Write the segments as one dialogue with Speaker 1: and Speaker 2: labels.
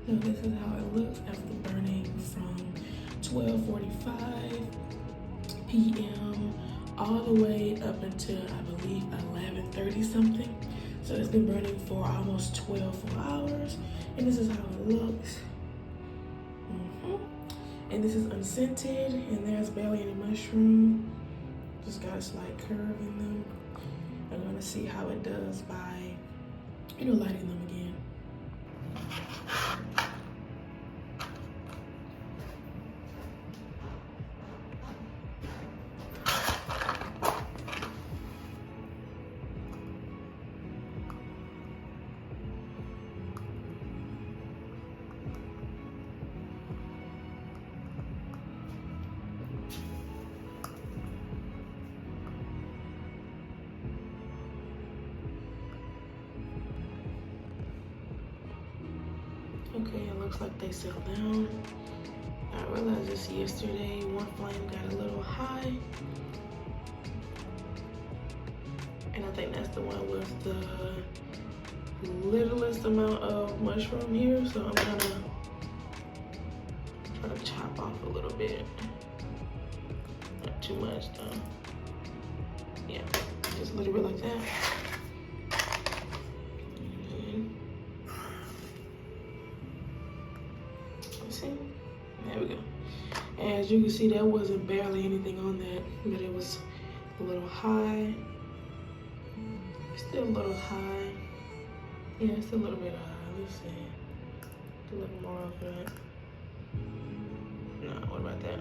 Speaker 1: So this is how it looks after burning from 12:45 p.m. all the way up until I believe 11:30 something. So it's been burning for almost 12 full hours, and this is how it looks. And this is unscented, and there's barely any mushroom. Just got a slight curve in them. I'm gonna see how it does by, lighting them again. Okay, it looks like they settled down. I realized this yesterday, one flame got a little high. And I think that's the one with the littlest amount of mushroom here. So I'm gonna try to chop off a little bit. Not too much though. Yeah, just a little bit like that. See, there we go. As you can see, there wasn't barely anything on that, but it was a little high. Still a little high. Yeah, it's a little bit high. Let's see. A little more of that. No, what about that?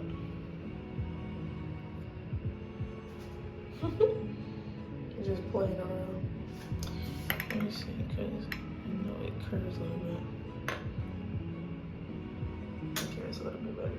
Speaker 1: Just playing around. Let me see, because I know it curves a little bit. Okay, it's a little bit better.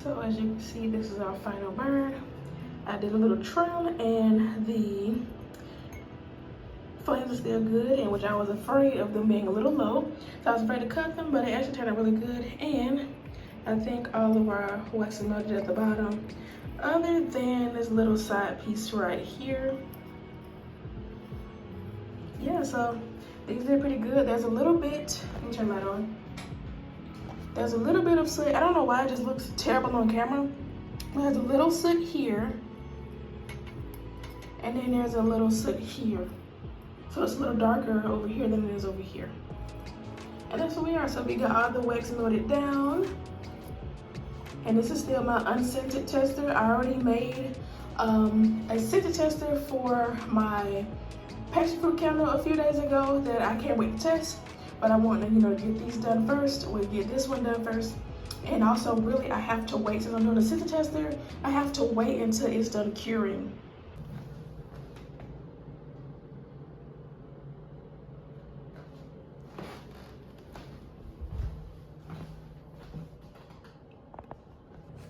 Speaker 1: So as you can see, this is our final burn. I did a little trim and the flames are still good, and which I was afraid of them being a little low. So I was afraid to cut them, but it actually turned out really good. And I think all of our wax is melted at the bottom, other than this little side piece right here. Yeah, so these did pretty good. There's a little bit, let me turn that on. There's a little bit of soot. I don't know why it just looks terrible on camera. There's a little soot here. And then there's a little soot here. So it's a little darker over here than it is over here. And that's what we are. So we got all the wax melted down. And this is still my unscented tester. I already made a scented tester for my passion fruit candle a few days ago that I can't wait to test. But I want to, get these done first. We'll get this one done first. And also, really, I have to wait, since I'm doing a scented tester, I have to wait until it's done curing.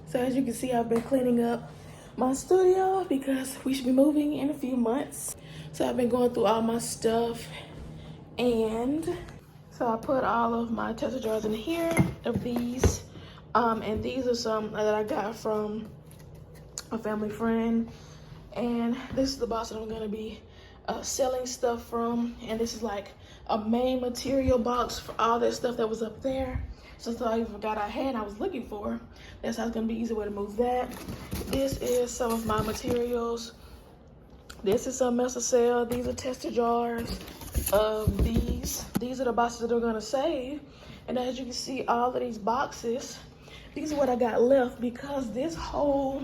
Speaker 1: So as you can see, I've been cleaning up my studio because we should be moving in a few months. So I've been going through all my stuff, and so I put all of my tester jars in here of these. And these are some that I got from a family friend. And this is the box that I'm gonna be selling stuff from. And this is like a main material box for all that stuff that was up there. So I forgot I had, I was looking for. That's how it's gonna be easy way to move that. This is some of my materials. This is some mesa sale. These are tester jars of these. These are the boxes that are gonna save. And as you can see, all of these boxes, these are what I got left, because this whole,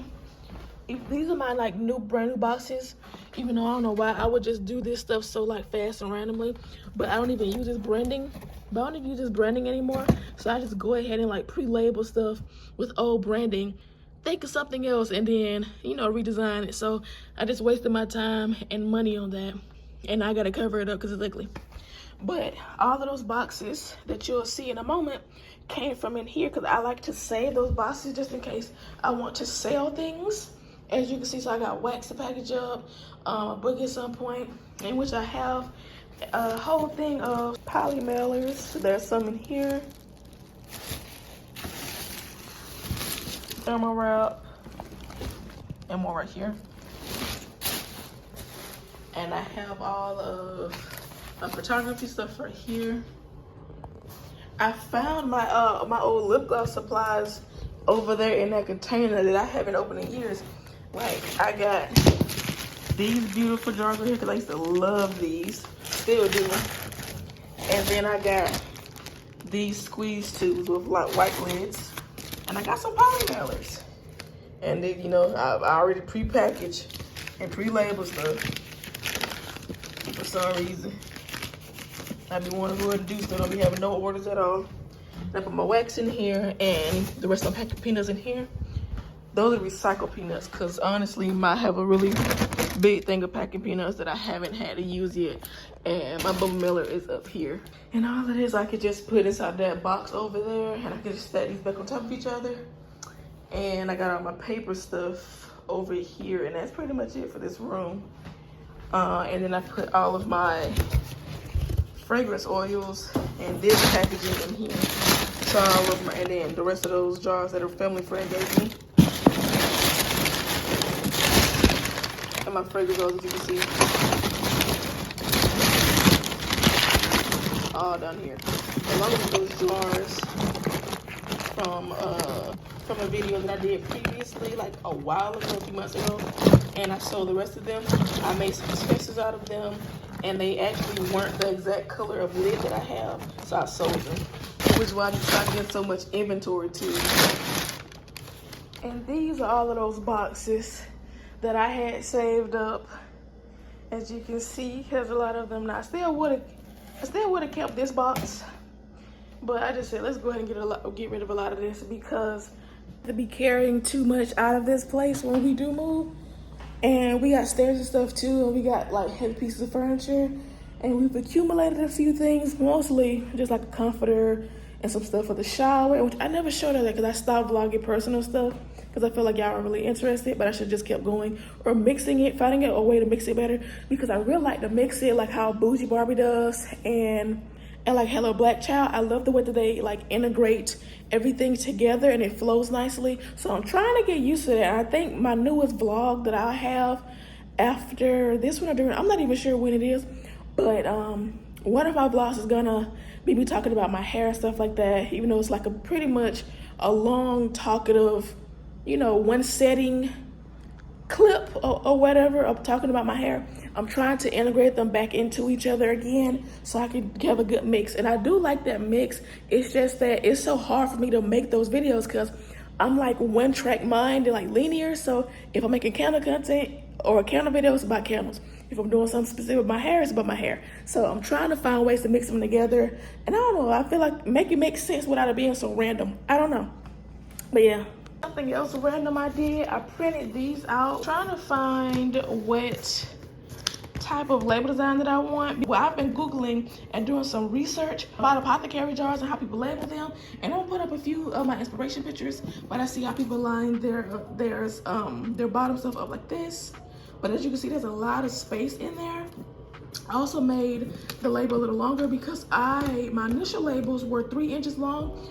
Speaker 1: these are my brand new boxes, even though I don't know why I would just do this stuff so fast and randomly, but I don't even use this branding. But I don't even use this branding anymore, so I just go ahead and pre-label stuff with old branding, think of something else, and then redesign it. So I just wasted my time and money on that. and I gotta cover it up because it's ugly. But all of those boxes that you'll see in a moment came from in here, because I like to save those boxes just in case I want to sell things. As you can see, so I got wax to package up, a book at some point, in which I have a whole thing of poly mailers. There's some in here, thermal wrap, and more right here. And I have all of photography stuff right here. I found my my old lip gloss supplies over there in that container that I haven't opened in years. Like, I got these beautiful jars right here because I used to love these, still do. And then I got these squeeze tubes with like white lids, and I got some poly mailers. And then, you know, I already pre-packaged and pre-labeled stuff for some reason. I be wanting to go ahead and do stuff. I don't be having no orders at all. I put my wax in here and the rest of my packed peanuts in here. Those are recycled peanuts, because honestly, I have a really big thing of packing peanuts that I haven't had to use yet. And my bubble mailer is up here. And all of this I could just put inside that box over there, and I could just stack these back on top of each other. And I got all my paper stuff over here, and that's pretty much it for this room. And then I put all of my fragrance oils and this packaging in here. So all of my, and then the rest of those jars that a family friend gave me. And my fragrance oils, as you can see, all down here. Along with those jars from a video that I did previously, like a while ago, a few months ago, and I sold the rest of them. I made some dispensers out of them, and they actually weren't the exact color of lid that I have, so I sold them, which is why I decided to get so much inventory too. And these are all of those boxes that I had saved up. As you can see, there's a lot of them now. I still would have kept this box, but I just said let's go ahead and get rid of a lot of this, because to be carrying too much out of this place when we do move. And we got stairs and stuff too, and we got like heavy pieces of furniture, and we've accumulated a few things, mostly just like a comforter and some stuff for the shower, which I never showed her that because I stopped vlogging personal stuff because I feel like y'all are really interested, but I should just kept going, or mixing it, finding a way to mix it better, because I really like to mix it like how Bougie Barbie does and like Hello Black Child. I love the way that they like integrate everything together and it flows nicely. So I'm trying to get used to that. I think my newest vlog that I have after this one, I'm not even sure when it is, but one of my vlogs is gonna be me talking about my hair and stuff like that, even though it's like a pretty much a long talkative, you know, one setting clip or whatever of talking about my hair. I'm trying to integrate them back into each other again so I can have a good mix. And I do like that mix. It's just that it's so hard for me to make those videos because I'm like one track mind and like linear. So if I'm making candle content or a candle video, it's about candles. If I'm doing something specific with my hair, it's about my hair. So I'm trying to find ways to mix them together. And I don't know, I feel like make it make sense without it being so random. I don't know. But yeah. Something else random I did, I printed these out. Trying to find what type of label design that I want. Well, I've been Googling and doing some research about apothecary jars and how people label them. And I'll put up a few of my inspiration pictures, but I see how people line their bottom stuff up like this. But as you can see, there's a lot of space in there. I also made the label a little longer because my initial labels were 3 inches long,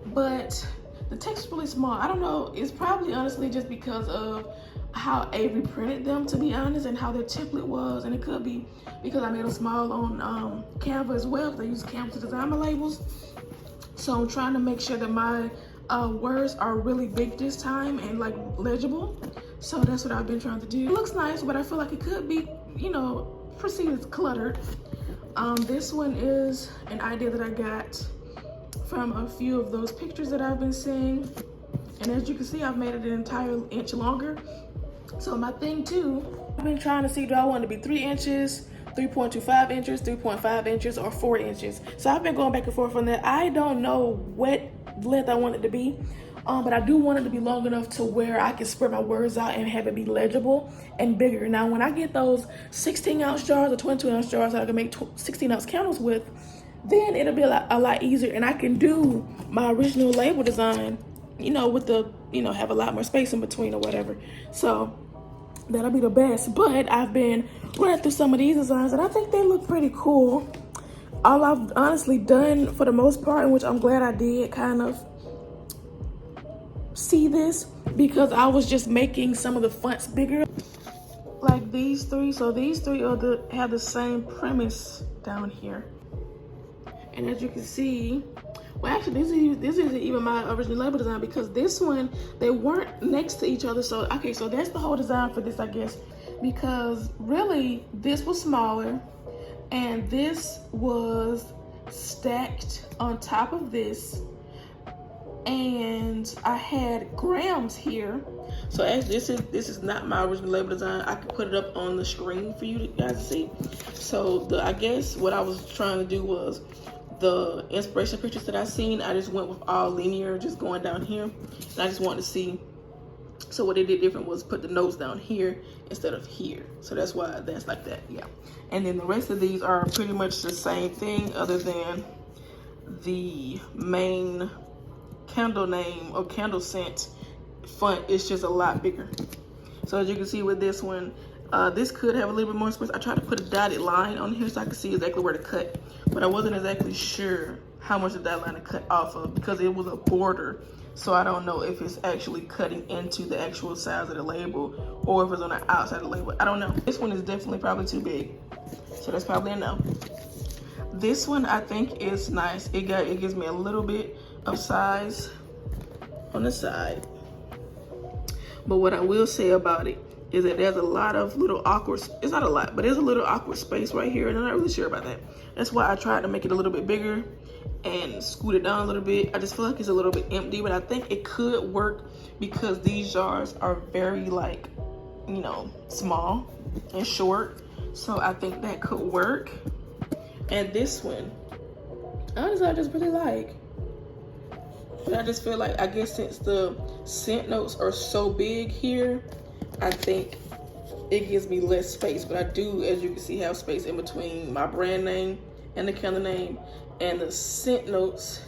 Speaker 1: but the text is really small. I don't know, it's probably honestly just because of how Avery printed them, to be honest, and how their template was. And it could be because I made them small on Canva as well, because I use Canva to design my labels. So I'm trying to make sure that my words are really big this time and like legible. So that's what I've been trying to do. It looks nice, but I feel like it could be, you know, perceived as cluttered. This one is an idea that I got from a few of those pictures that I've been seeing. And as you can see, I've made it an entire inch longer. So my thing too, I've been trying to see, do I want it to be 3 inches, 3.25 inches, 3.5 inches, or 4 inches? So I've been going back and forth on that. I don't know what length I want it to be. but I do want it to be long enough to where I can spread my words out and have it be legible and bigger. Now, when I get those 16-ounce jars or 22-ounce jars that I can make 16-ounce candles with, then it'll be a lot easier, and I can do my original label design, you know, with the, you know, have a lot more space in between or whatever. So that'll be the best. But I've been running through some of these designs, and I think they look pretty cool. All I've honestly done for the most part, and which I'm glad I did kind of see this, because I was just making some of the fonts bigger, like these three. So these three are have the same premise down here, and as you can see, well, actually this isn't even my original label design, because this one, they weren't next to each other. So okay, so that's the whole design for this, I guess, because really this was smaller and this was stacked on top of this, and I had grams here. So actually this is not my original label design. I could put it up on the screen for you guys to see. So I guess what I was trying to do was, the inspiration pictures that I seen, I just went with all linear, just going down here, and I just wanted to see. So what they did different was put the notes down here instead of here. So that's why that's like that, yeah. And then the rest of these are pretty much the same thing, other than the main candle name or candle scent font is just a lot bigger. So as you can see with this one, this could have a little bit more space. I tried to put a dotted line on here so I could see exactly where to cut, but I wasn't exactly sure how much of that line to cut off of, because it was a border. So I don't know if it's actually cutting into the actual size of the label or if it's on the outside of the label. I don't know. This one is definitely probably too big, so that's probably a no. This one I think is nice. It gives me a little bit of size on the side. But what I will say about it is that there's a lot of little awkward, it's not a lot, but there's a little awkward space right here, and I'm not really sure about that. That's why I tried to make it a little bit bigger and scoot it down a little bit. I just feel like it's a little bit empty, but I think it could work because these jars are very, like, you know, small and short. So I think that could work. And this one, honestly, I just really like. But I just feel like, I guess since the scent notes are so big here, I think it gives me less space. But I do, as you can see, have space in between my brand name and the candle name and the scent notes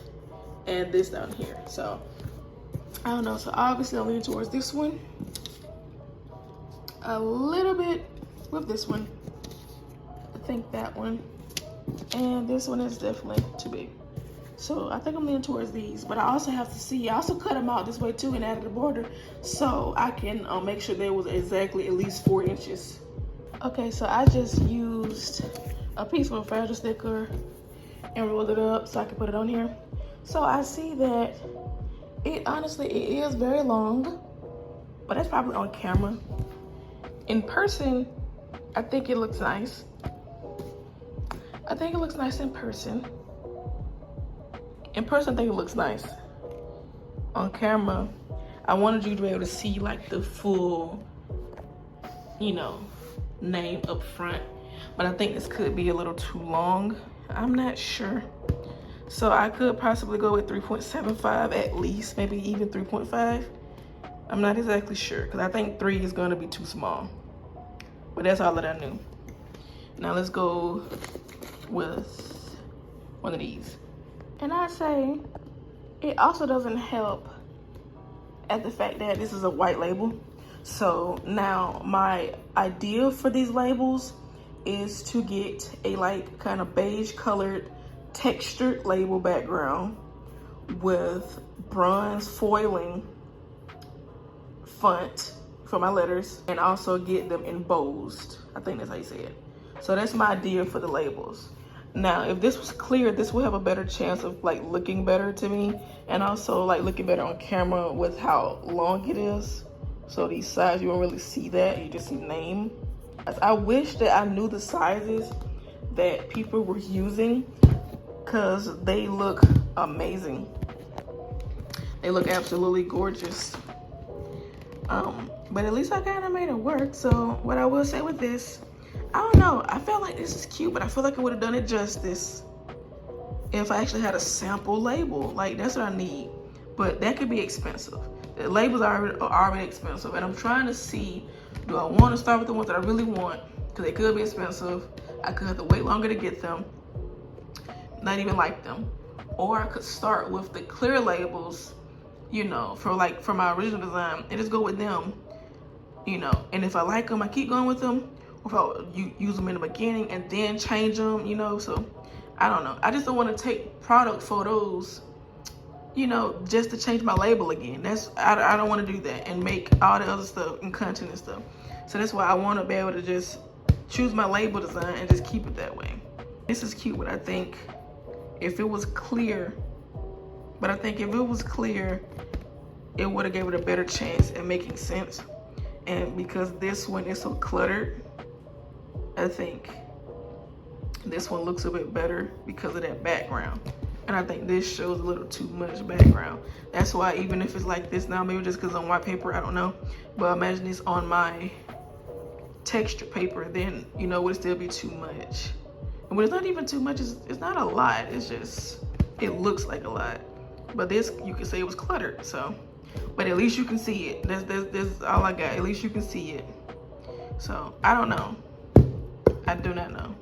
Speaker 1: and this down here. So I don't know. So obviously I'm leaning towards this one a little bit with this one. I think that one, and this one is definitely too big. So I think I'm leaning towards these, but I also have to see, I also cut them out this way too and added the border so I can make sure there was exactly at least 4 inches. Okay, so I just used a piece of a fragile sticker and rolled it up so I can put it on here. So I see that it is very long, but that's probably on camera. In person, I think it looks nice. I think it looks nice in person. In person, I think it looks nice. On camera, I wanted you to be able to see like the full, you know, name up front. But I think this could be a little too long. I'm not sure. So I could possibly go with 3.75 at least, maybe even 3.5. I'm not exactly sure, because I think 3 is going to be too small. But that's all that I knew. Now let's go with one of these. And I say, it also doesn't help at the fact that this is a white label. So now my idea for these labels is to get a like kind of beige colored textured label background with bronze foiling font for my letters, and also get them embossed. I think that's how you say it. So that's my idea for the labels. Now, if this was clear, this will have a better chance of like looking better to me, and also like looking better on camera with how long it is. So these sides, you won't really see that, you just see name. I wish that I knew the sizes that people were using, because they look amazing. They look absolutely gorgeous. But at least I kind of made it work. So what I will say with this, I don't know, I feel like this is cute, but I feel like I would have done it justice if I actually had a sample label. Like, that's what I need. but that could be expensive. The labels are already expensive, and I'm trying to see, do I want to start with the ones that I really want, because they could be expensive. I could have to wait longer to get them, not even like them, or I could start with the clear labels, you know, for my original design, and just go with them, you know. And if I like them, I keep going with them, or if I use them in the beginning and then change them, you know. So I don't know. I just don't want to take product photos, you know, just to change my label again. I don't want to do that and make all the other stuff and content and stuff. So that's why I want to be able to just choose my label design and just keep it that way. This is cute, but I think if it was clear, it would have gave it a better chance at making sense. And because this one is so cluttered, I think this one looks a bit better because of that background. And I think this shows a little too much background. That's why, even if it's like this now, maybe just because on white paper, I don't know. But imagine this on my texture paper, then, you know, would it still be too much? And when it's not even too much, it's not a lot. It's just, it looks like a lot. But this, you could say it was cluttered, so. But at least you can see it. That's all I got. At least you can see it. So, I don't know. I do not know.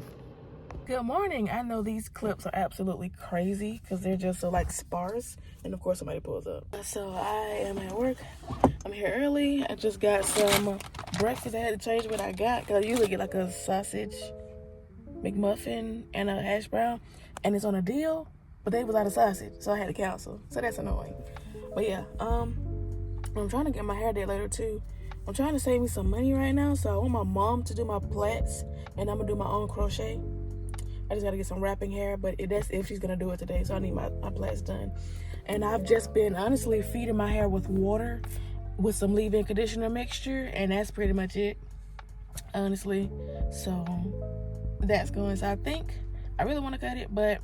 Speaker 1: Good morning. I know these clips are absolutely crazy because they're just so like sparse. And of course somebody pulls up. So I am at work. I'm here early. I just got some breakfast. I had to change what I got because I usually get like a sausage McMuffin and a hash brown. And it's on a deal, but they was out of sausage. So I had to cancel. So that's annoying. But yeah, I'm trying to get my hair did later too. I'm trying to save me some money right now. So I want my mom to do my plaits and I'm gonna do my own crochet. I just gotta get some wrapping hair, but that's if she's gonna do it today, so I need my plaits done. And I've just been honestly feeding my hair with water with some leave-in conditioner mixture, and that's pretty much it, honestly. So that's going. So I think I really want to cut it, but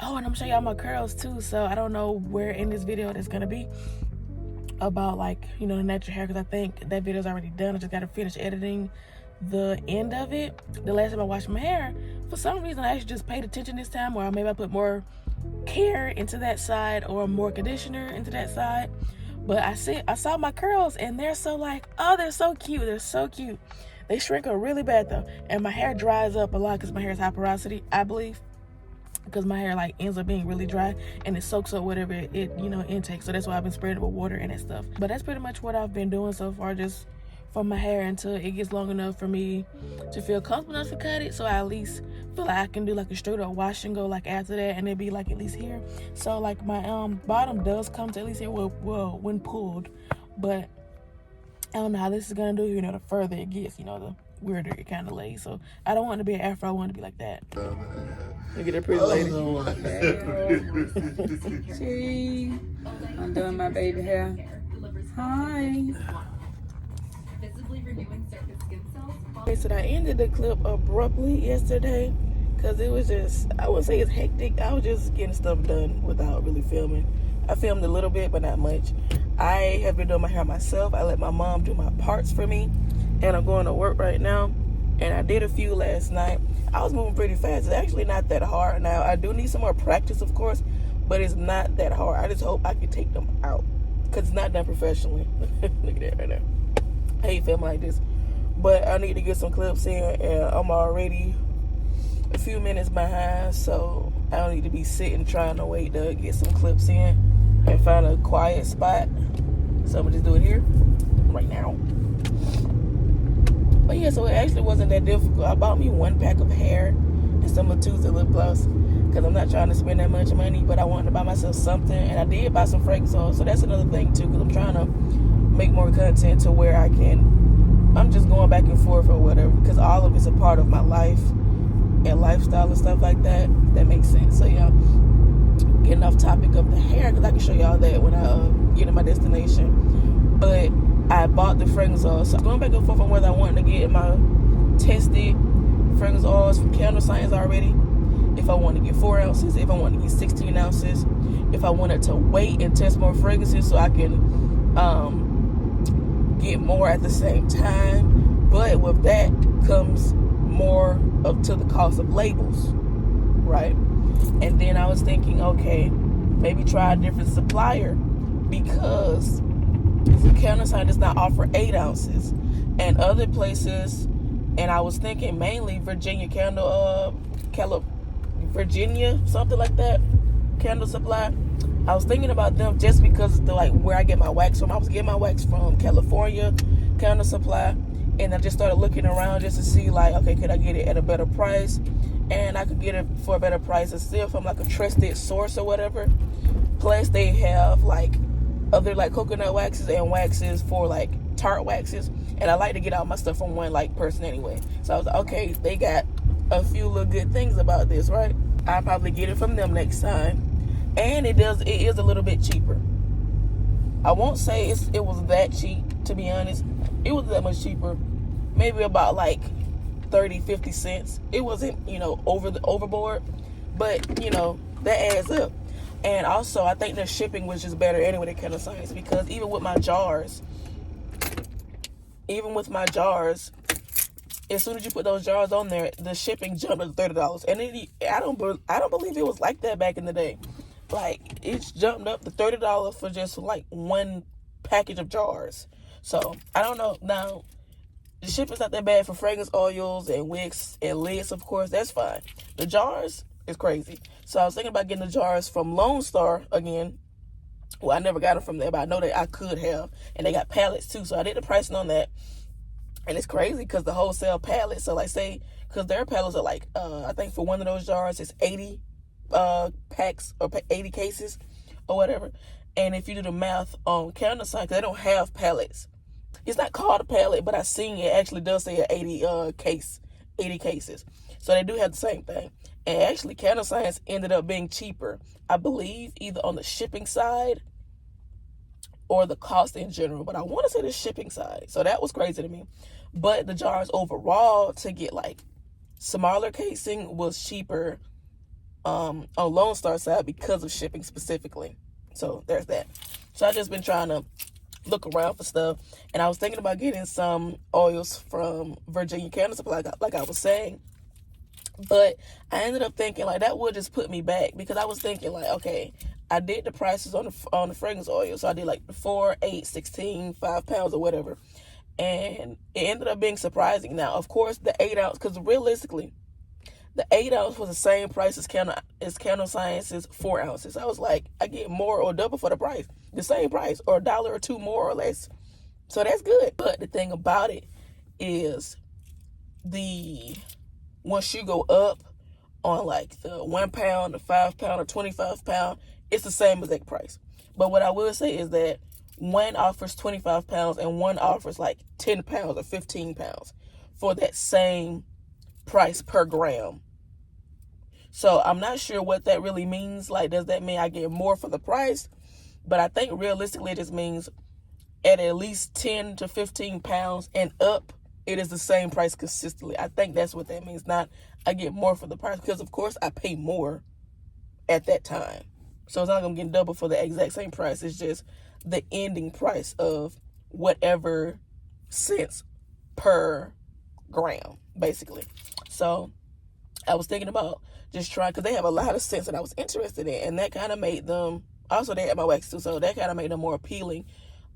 Speaker 1: oh, and I'm gonna show y'all my curls too. So I don't know where in this video that's gonna be about, like, you know, the natural hair, because I think that video's already done. I just gotta finish editing the end of it. The last time I washed my hair, for some reason I actually just paid attention this time, or maybe I put more care into that side or more conditioner into that side. But I saw my curls and they're so like, oh, they're so cute. They're so cute. They shrink up really bad though, and my hair dries up a lot because my hair is high porosity, I believe, because my hair like ends up being really dry and it soaks up whatever it you know intakes. So that's why I've been spraying it with water and that stuff. But that's pretty much what I've been doing so far, just for my hair until it gets long enough for me to feel comfortable enough to cut it. So I at least feel like I can do like a straight up wash and go like after that, and it'd be like at least here. So like my bottom does come to at least here, well when pulled. But I don't know how this is gonna do. You know, the further it gets, you know, the weirder it kind of lays. So I don't want it to be an afro. I want it to be like that. Look at that pretty lady.
Speaker 2: Gee, I'm doing my baby hair. Hi.
Speaker 1: Okay, so I ended the clip abruptly yesterday because it was just, I wouldn't say it's hectic. I was just getting stuff done without really filming. I filmed a little bit, but not much. I have been doing my hair myself. I let my mom do my parts for me, and I'm going to work right now. And I did a few last night. I was moving pretty fast. It's actually not that hard. Now, I do need some more practice, of course, but it's not that hard. I just hope I can take them out because it's not done professionally. Look at that right there. I hate filming like this. But I need to get some clips in, and I'm already a few minutes behind, so I don't need to be sitting trying to wait to get some clips in and find a quiet spot. So I'm gonna just do it here right now. But yeah, so it actually wasn't that difficult. I bought me one pack of hair and some Latusa lip gloss because I'm not trying to spend that much money, but I wanted to buy myself something, and I did buy some fragrance oil. So that's another thing too, because I'm trying to make more content to where I'm just going back and forth or whatever, because all of it's a part of my life and lifestyle and stuff like that. That makes sense. So yeah, getting off topic of the hair, because I can show y'all that when I get to my destination. But I bought the fragrance oil, so I'm going back and forth on whether I want to get my tested fragrance oils from Candle Science already, if I want to get 4 ounces, if I want to get 16 ounces, if I wanted to wait and test more fragrances so I can get more at the same time. But with that comes more up to the cost of labels, right? And then I was thinking, okay, maybe try a different supplier because the counter sign does not offer 8 ounces. And other places, and I was thinking mainly Virginia Candle, Virginia, something like that, Candle Supply. I was thinking about them just because the like where I get my wax from. I was getting my wax from California Candle Supply, and I just started looking around just to see like, okay, could I get it at a better price? And I could get it for a better price and still from like a trusted source or whatever. Plus they have like other like coconut waxes and waxes for like tart waxes, and I like to get all my stuff from one like person anyway. So I was like, okay, they got a few little good things about this, right? I'll probably get it from them next time. And it is a little bit cheaper. I won't say it was that cheap, to be honest. It was that much cheaper. Maybe about like 30-50 cents. It wasn't, overboard, but that adds up. And also I think their shipping was just better anyway than Candle Science, because even with my jars, as soon as you put those jars on there, the shipping jumped up to $30. And I don't believe it was like that back in the day. Like, it's jumped up to $30 for just like one package of jars. So I don't know. Now the shipping's not that bad for fragrance oils and wicks and lids, of course. That's fine. The jars is crazy. So I was thinking about getting the jars from Lone Star again. Well, I never got them from there, but I know that I could have. And they got pallets too. So I did the pricing on that. And it's crazy because the wholesale pallets, so like say, because their pallets are like, I think for one of those jars, it's 80 packs or 80 cases or whatever. And if you do the math on Candle Sign, because they don't have pallets. It's not called a pallet, but I seen it actually does say 80 cases. So they do have the same thing. And actually Candle Science ended up being cheaper, I believe, either on the shipping side or the cost in general, but I want to say the shipping side. So that was crazy to me. But the jars overall, to get like smaller casing, was cheaper on Lone Star side because of shipping specifically. So there's that. So I just been trying to look around for stuff, and I was thinking about getting some oils from Virginia Candle Supply, like I was saying. But I ended up thinking like that would just put me back, because I was thinking like, okay, I did the prices on the fragrance oil. So I did like 4, 8, 16, 5 pounds or whatever. And it ended up being surprising. Now, of course, the 8 ounce, because realistically, the 8 ounce was the same price as Candle Science's 4 ounces. I was like, I get more or double for the price. The same price, or $1 or $2 more or less. So that's good. But the thing about it is once you go up on like the 1 pound, the 5 pound, or 25 pound, it's the same exact price. But what I will say is that one offers 25 pounds and one offers like 10 pounds or 15 pounds for that same price per gram. So I'm not sure what that really means. Like, does that mean I get more for the price? But I think realistically it just means at least 10 to 15 pounds and up, it is the same price consistently. I think that's what that means. Not I get more for the price, because of course I pay more at that time. So it's not going to get double for the exact same price. It's just the ending price of whatever cents per gram, basically. So I was thinking about just trying, because they have a lot of scents that I was interested in, and that kind of made them, also they had my wax too, so that kind of made them more appealing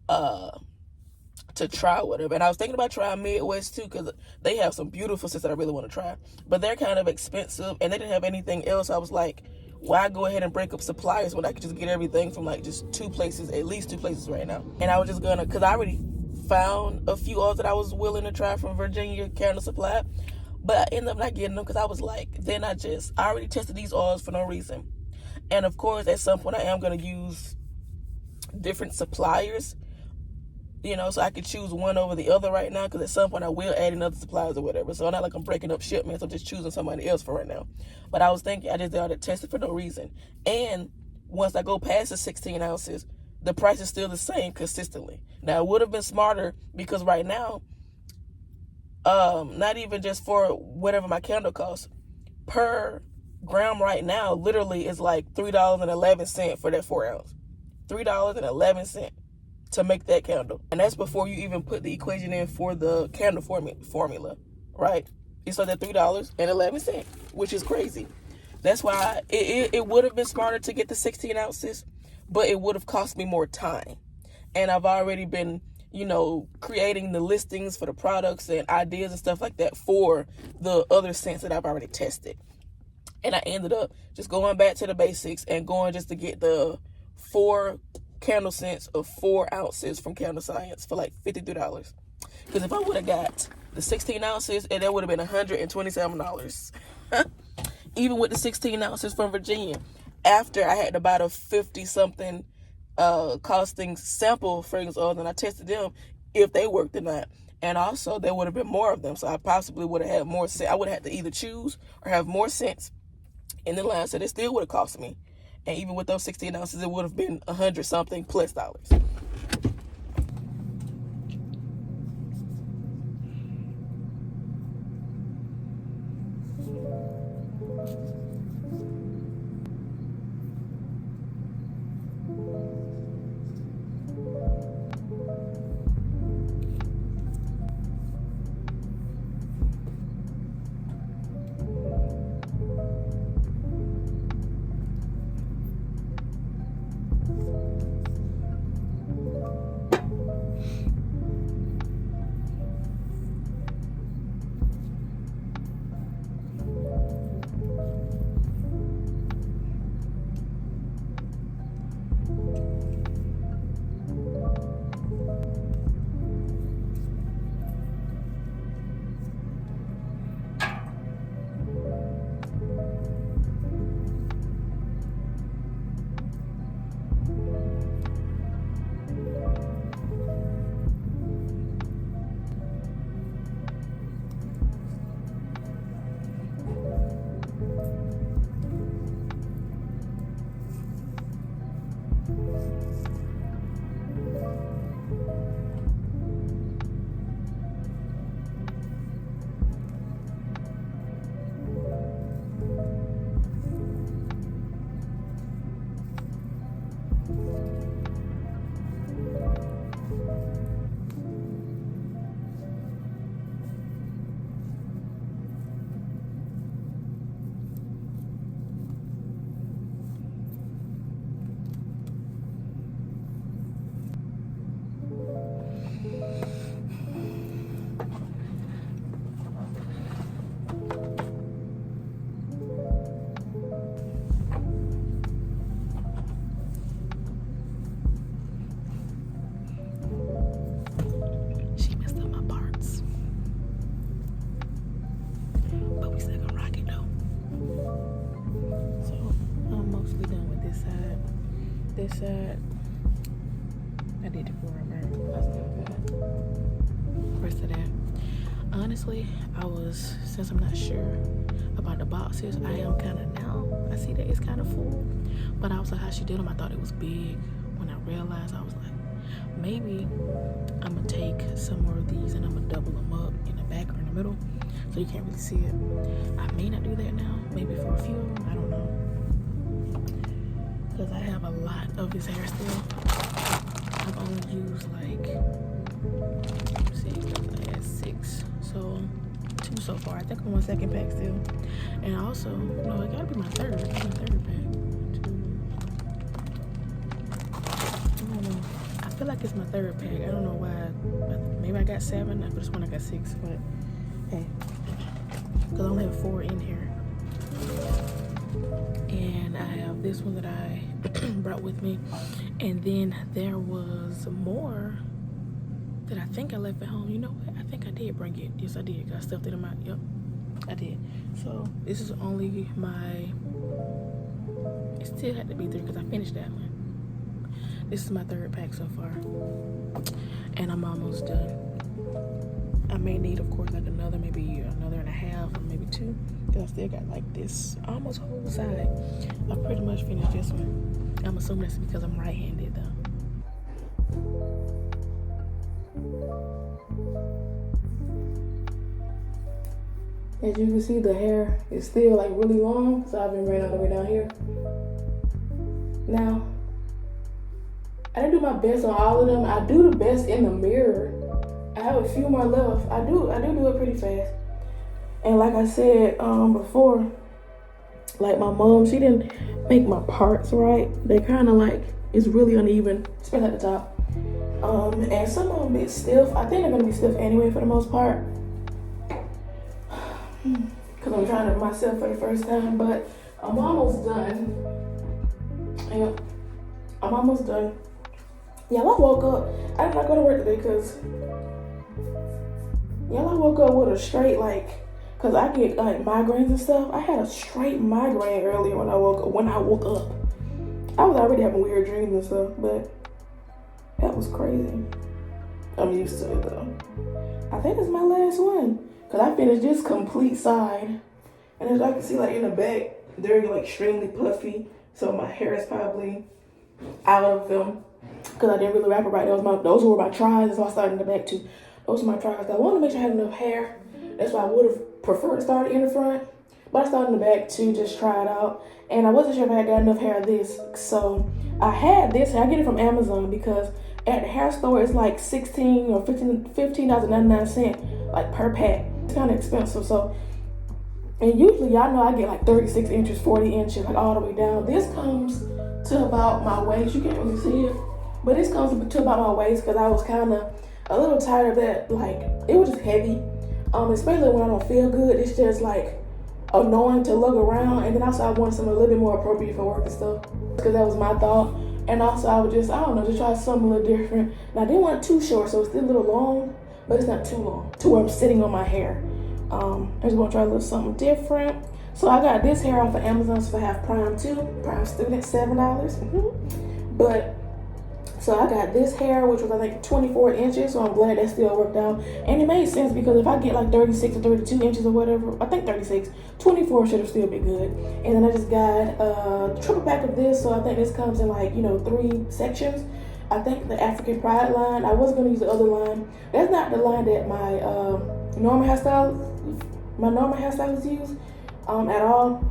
Speaker 1: to try whatever. And I was thinking about trying Midwest too, because they have some beautiful scents that I really want to try, but they're kind of expensive and they didn't have anything else. I was like, why go ahead and break up suppliers when I could just get everything from like just 2 places, at least 2 places right now. And I was just gonna, because I already found a few oils that I was willing to try from Virginia Candle Supply, but I ended up not getting them because I was like, then I already tested these oils for no reason. And of course, at some point I am going to use different suppliers, so I could choose one over the other right now, because at some point I will add in other suppliers or whatever. So I'm not like I'm breaking up shipments. I'm just choosing somebody else for right now. But I was thinking I just did all that testing for no reason. And once I go past the 16 ounces, the price is still the same consistently. Now, it would have been smarter, because right now, not even just for whatever my candle costs, per gram right now literally is like $3.11 for that 4 ounce. $3.11 to make that candle. And that's before you even put the equation in for the candle formula, right? It's like that $3.11, which is crazy. That's why it would have been smarter to get the 16 ounces, but it would have cost me more time. And I've already been, you know, creating the listings for the products and ideas and stuff like that for the other scents that I've already tested. And I ended up just going back to the basics and going just to get the 4 candle scents of 4 ounces from Candle Science for like $53. Because if I would have got the 16 ounces, and that would have been $127. Even with the 16 ounces from Virginia, after I had to buy the 50-something costing sample fragrance oils, and I tested them if they worked or not. And also, there would have been more of them, so I possibly would have had more scents. I would have had to either choose or have more scents in the line, so it still would have cost me. And even with those 16 ounces, it would have been $100-something plus dollars. This side, I did the perimeter. I still got the rest of that. Honestly, since I'm not sure about the boxes, I am kind of now. I see that it's kind of full, but I was like, how she did them, I thought it was big. When I realized, I was like, maybe I'm gonna take some more of these and I'm gonna double them up in the back or in the middle, so you can't really see it. I may not do that now, maybe for a few of them, I don't know. Because I have a lot of this hair still. I've only used like, I had 6. So 2 so far. I think I'm on my 2nd pack still. And also, no, it gotta be my 3rd. It's my 3rd pack. 2. I don't know. I feel like it's my 3rd pack. I don't know why. Maybe I got 7. I just one I got 6. But hey, because I only have 4 in here. And I have this one that I brought with me, and then there was more that I think I left at home. You know what? I think I did bring it. Yes, I did. I stuffed it in my, yep, I did. So this is only my, it still had to be 3 because I finished that one. This is my 3rd pack so far, and I'm almost done. I may need, of course, like maybe another and a half, or maybe 2, because I still got like this almost whole side. I pretty much finished this one. I'm assuming that's because I'm right-handed though. As you can see, the hair is still like really long, so I've been running all the way down here. Now, I didn't do my best on all of them. I do the best in the mirror. I have a few more left. I do it pretty fast. And like I said before, like my mom, she didn't make my parts right. They kind of like it's really uneven, especially at the top. And some of them be stiff. I think they're gonna be stiff anyway for the most part. Cause I'm trying it myself for the first time, but I'm almost done. Yeah, I'm almost done. Yeah, I woke up. I did not go to work today because I woke up with a straight cause I get like migraines and stuff. I had a straight migraine earlier when I woke up. I was already having weird dreams and stuff, but that was crazy. I'm used to it though. I think it's my last one. Cause I finished this complete side. And as I can see in the back, they're extremely puffy. So my hair is probably out of them. Cause I didn't really wrap it right. Those were my tries. So I started in the back too. Those are my tries. I wanted to make sure I had enough hair. That's why I would have preferred to start in the front. But I started in the back to just try it out. And I wasn't sure if I had got enough hair of this. So I had this. I get it from Amazon because at the hair store it's like $16 or $15.99 per pack. It's kind of expensive. So, and usually y'all know I get 36 inches, 40 inches, all the way down. This comes to about my waist. You can't really see it, but this comes to about my waist because I was kind of a little tired of that. It was just heavy. Especially when I don't feel good. It's just annoying to lug around. And then also I wanted something a little bit more appropriate for work and stuff because that was my thought. And also I would just try something a little different. And I didn't want it too short, so it's still a little long, but it's not too long to where I'm sitting on my hair. I just want to try a little something different. So I got this hair off of Amazon, so I have Prime too. Prime student, $7. But so I got this hair, which was I think 24 inches. So I'm glad that still worked out. And it made sense because if I get 36 or 32 inches or whatever, I think 36, 24 should have still been good. And then I just got a triple pack of this. So I think this comes in 3 sections. I think the African Pride line. I was going to use the other line. That's not the line that my normal hairstylist use at all.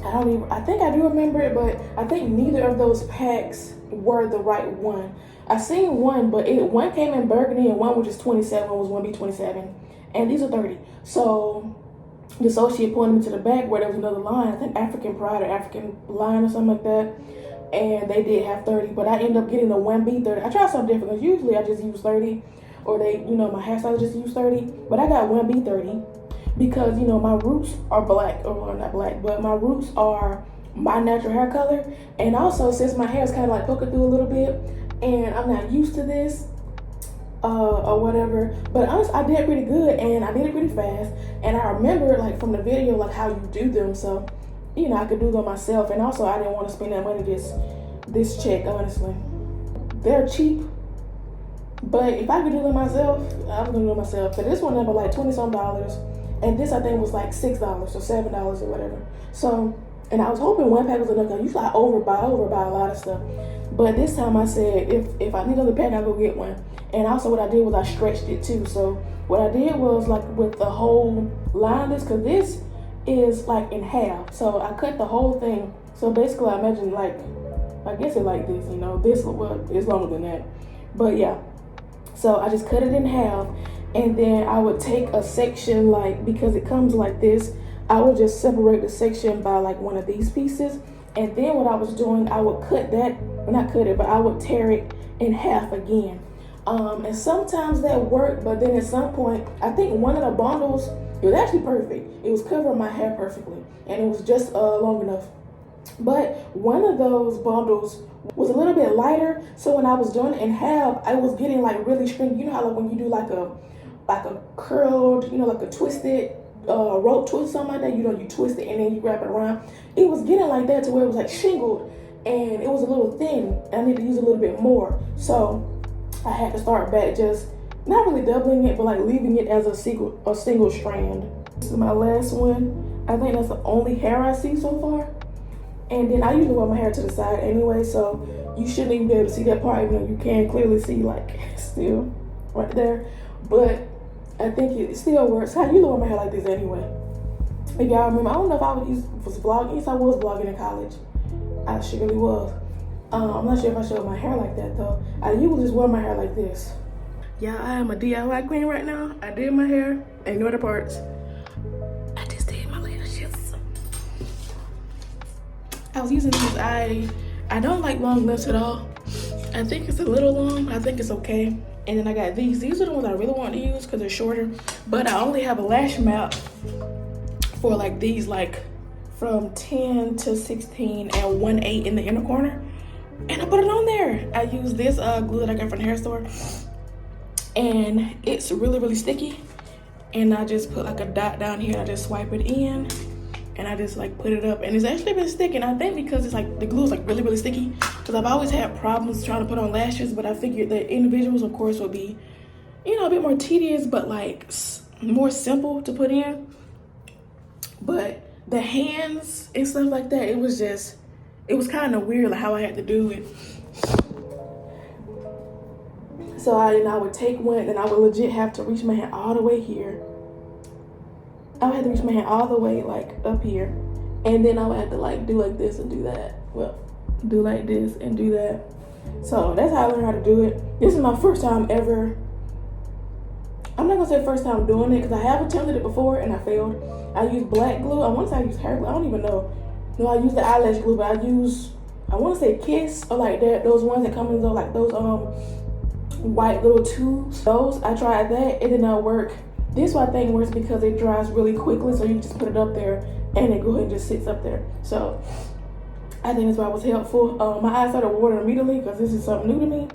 Speaker 1: I think I do remember it, but I think neither of those packs were the right one. I seen one, but one came in burgundy and one was just 27, was 1B27, and these are 30. So the associate pointed me to the back where there was another line, I think African Pride or African line or something like that, and they did have 30, but I ended up getting the 1B30. I tried something different because usually I just use 30, or my hairstylist just use 30, but I got 1B30 because my roots are black, or not black, but my roots are my natural hair color. And also since my hair is kind of poking through a little bit and I'm not used to this or whatever, but honestly I did pretty good and I did it pretty fast. And I remember from the video how you do them, so I could do them myself. And also I didn't want to spend that money this check, honestly. They're cheap, but if I could do them myself, I was gonna do them myself. But this one number $20-some, and this I think was $6 or $7 or whatever. So, and I was hoping one pack was enough. Cause usually I overbuy a lot of stuff. But this time I said, if I need another pack, I'll go get one. And also what I did was I stretched it too. So what I did was with the whole line, cause this is in half. So I cut the whole thing. So basically I imagine I guess it this, this is longer than that. But yeah, so I just cut it in half. And then I would take a section because it comes like this, I would just separate the section by one of these pieces. And then what I was doing, I would cut that, well, not cut it, but I would tear it in half again. And sometimes that worked, but then at some point, I think one of the bundles, it was actually perfect. It was covering my hair perfectly, and it was just long enough. But one of those bundles was a little bit lighter, so when I was doing it in half, I was getting really stringy. You know how when you do a curled, a twisted rope twist, something like that, you twist it and then you wrap it around. It was getting like that to where it was shingled and it was a little thin. I need to use a little bit more. So I had to start back, just not really doubling it, but leaving it as a single strand. This is my last one. I think that's the only hair I see so far. And then I usually wear my hair to the side anyway, so you shouldn't even be able to see that part, even though you can clearly see still right there. But I think it still works. How you wear my hair like this anyway? If y'all remember, I don't know if I was vlogging. Yes, I was vlogging in college. I surely was. I'm not sure if I showed my hair like that though. I usually just wear my hair like this. Yeah, I am a DIY queen right now. I did my hair. Ignore the parts. I just did my lashes. I was using these. I don't like long lifts at all. I think it's a little long. I think it's okay. And then I got these. These are the ones I really want to use because they're shorter. But I only have a lash map for like these, like from 10 to 16 and 1/8 in the inner corner. And I put it on there. I use this glue that I got from the hair store. And it's really, really sticky. And I just put like a dot down here. I just swipe it in. And I just like put it up, and it's actually been sticking. I think because it's like the glue is like really, really sticky. Because I've always had problems trying to put on lashes, but I figured that individuals, of course, would be, you know, a bit more tedious, but like more simple to put in. But the hands and stuff like that, it was kind of weird, like how I had to do it. So I would take one, and I would legit have to reach my hand all the way here. I would have to reach my hand all the way like up here, and then I would have to like do like this and do that. Well, do like this and do that. So that's how I learned how to do it. This is my first time ever. I'm not gonna say first time doing it because I have attempted it before and I failed. I used black glue. I want to say I used hair glue. I don't even know. No, I used the eyelash glue, but I want to say Kiss or like that. Those ones that come in those like those white little tubes. Those I tried that. It did not work. This one I think works because it dries really quickly, so you just put it up there and it go ahead and just sits up there. So I think that's why it was helpful. My eyes started watering immediately because this is something new to me.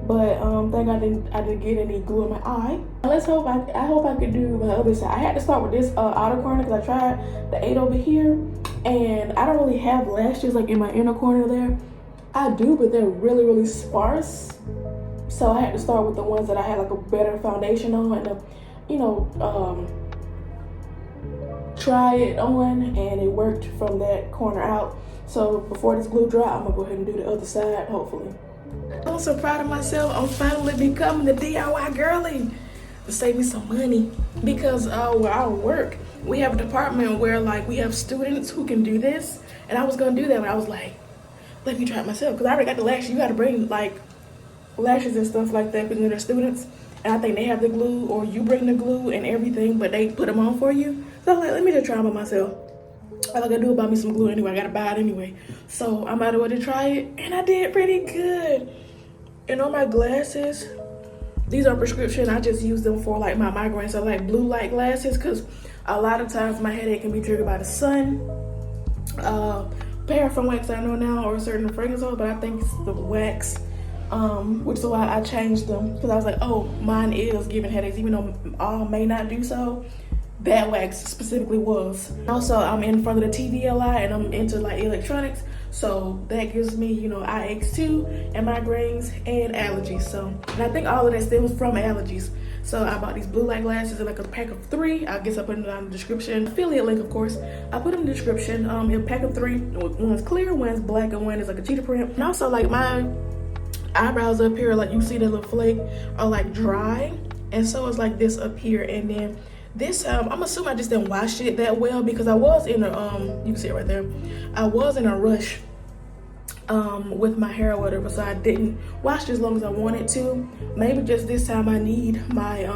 Speaker 1: But thank God I didn't get any glue in my eye. Let's hope I hope I could do my other side. I had to start with this outer corner because I tried the 8 over here, and I don't really have lashes like in my inner corner there. I do, but they're really, really sparse. So I had to start with the ones that I had like a better foundation on, and you know, try it on, and it worked from that corner out. So before this glue dry, I'm gonna go ahead and do the other side, hopefully. I'm so proud of myself. I'm finally becoming the DIY girly to save me some money, because where I work, we have a department where like we have students who can do this, and I was gonna do that, but I was like, let me try it myself, because I already got the lashes. You gotta bring like lashes and stuff like that because they're students. And I think they have the glue, or you bring the glue and everything, but they put them on for you. So I was like, let me just try them by myself. All I gotta do is buy me some glue anyway. I gotta buy it anyway. So I might as well to try it, and I did pretty good. And on my glasses, these are prescription. I just use them for like my migraines. So like blue light glasses, because a lot of times my headache can be triggered by the sun. Paraffin wax I know now, or a certain fragrance oil, but I think it's the wax. Which is why I changed them, because I was like, oh, mine is giving headaches, even though all may not do so. That wax specifically was. Also, I'm in front of the TV a lot, and I'm into like electronics, so that gives me, you know, IX2 and migraines and allergies. So, and I think all of that stems from allergies. So I bought these blue light glasses in like a pack of 3. I guess I put them down in the description. Affiliate link, of course. I put them in the description. In a pack of 3. One's clear, one's black, and one is like a cheetah print. And also like my eyebrows up here, like you see that little flake, are like dry, and so it's like this up here. And then this I'm assuming I just didn't wash it that well, because I was in a you can see it right there, I was in a rush with my hair or whatever, so I didn't wash it as long as I wanted to. Maybe just this time I need my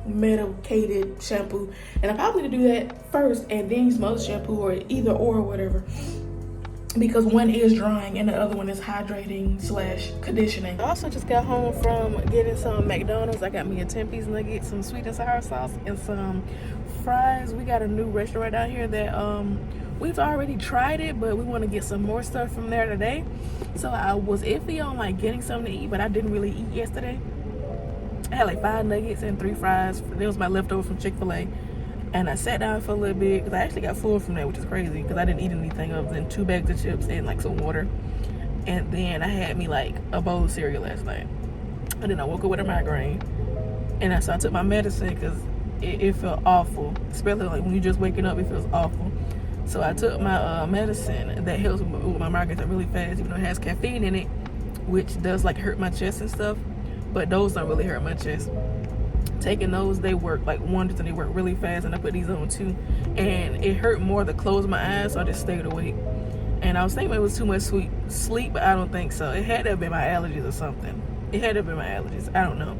Speaker 1: medicated shampoo, and I probably need to do that first and then use my other shampoo, or either or whatever, because one is drying and the other one is hydrating / conditioning. I also just got home from getting some McDonald's. I got me a 10-piece nugget, some sweet and sour sauce, and some fries. We got a new restaurant down here that we've already tried it, but we want to get some more stuff from there today. So I was iffy on like getting something to eat, but I didn't really eat yesterday. I had like 5 nuggets and 3 fries. That was my leftover from Chick-fil-A. And I sat down for a little bit, because I actually got full from that, which is crazy, because I didn't eat anything other than 2 bags of chips and like some water. And then I had me like a bowl of cereal last night. And then I woke up with a migraine. And so I took my medicine, because it felt awful. Especially like when you're just waking up, it feels awful. So I took my medicine that helps with my migraines really fast, even though it has caffeine in it, which does like hurt my chest and stuff. But those don't really hurt my chest. Taking those, they work like wonders, and they work really fast, and I put these on too, and it hurt more to close my eyes, so I just stayed awake. And I was thinking it was too much sleep, but I don't think so. It had to have been my allergies or something. It had to have been my allergies, I don't know.